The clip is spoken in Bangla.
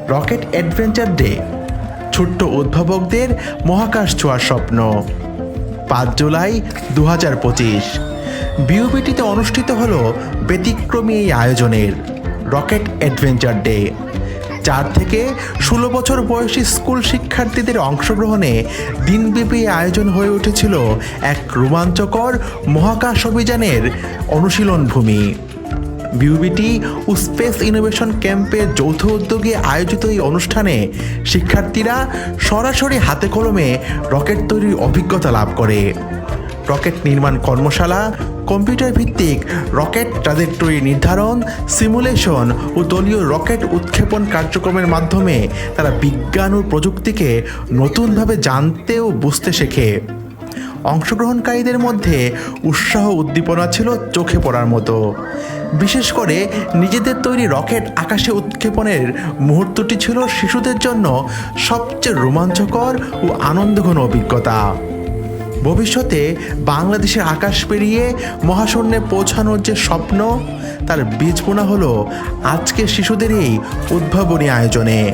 রকেট অ্যাডভেঞ্চার ডে, ছোট্ট উদ্ভাবকদের মহাকাশ ছোঁয়ার স্বপ্ন। 5 জুলাই 2025 বিউবিটিতে অনুষ্ঠিত হলো ব্যতিক্রমী এই আয়োজনের রকেট অ্যাডভেঞ্চার ডে। 4 থেকে 16 বছর বয়সী স্কুল শিক্ষার্থীদের অংশগ্রহণে দিনব্যাপী আয়োজন হয়ে উঠেছিল এক রোমাঞ্চকর মহাকাশ অভিযানের অনুশীলন ভূমি। বিউবিটি ও স্পেস ইনোভেশন ক্যাম্পের যৌথ উদ্যোগে আয়োজিত এই অনুষ্ঠানে শিক্ষার্থীরা সরাসরি হাতে কলমে রকেট তৈরির অভিজ্ঞতা লাভ করে। রকেট নির্মাণ কর্মশালা, কম্পিউটার ভিত্তিক রকেট ট্র্যাজেক্টরি নির্ধারণ, সিমুলেশন ও দলীয় রকেট উৎক্ষেপণ কার্যক্রমের মাধ্যমে তারা বিজ্ঞান ও প্রযুক্তিকে নতুনভাবে জানতে ও বুঝতে শেখে। অংশগ্রহণকারীদের মধ্যে উৎসাহ উদ্দীপনা ছিল চোখে পড়ার মতো। বিশেষ করে নিজেদের তৈরি রকেট আকাশে উৎক্ষেপণের মুহূর্তটি ছিল শিশুদের জন্য সবচেয়ে রোমাঞ্চকর ও আনন্দঘন অভিজ্ঞতা। ভবিষ্যতে বাংলাদেশের আকাশ পেরিয়ে মহাশূন্যে পৌঁছানোর যে স্বপ্ন, তার বীজ বোনা হলো আজকের শিশুদের এই উদ্ভাবনী আয়োজনে।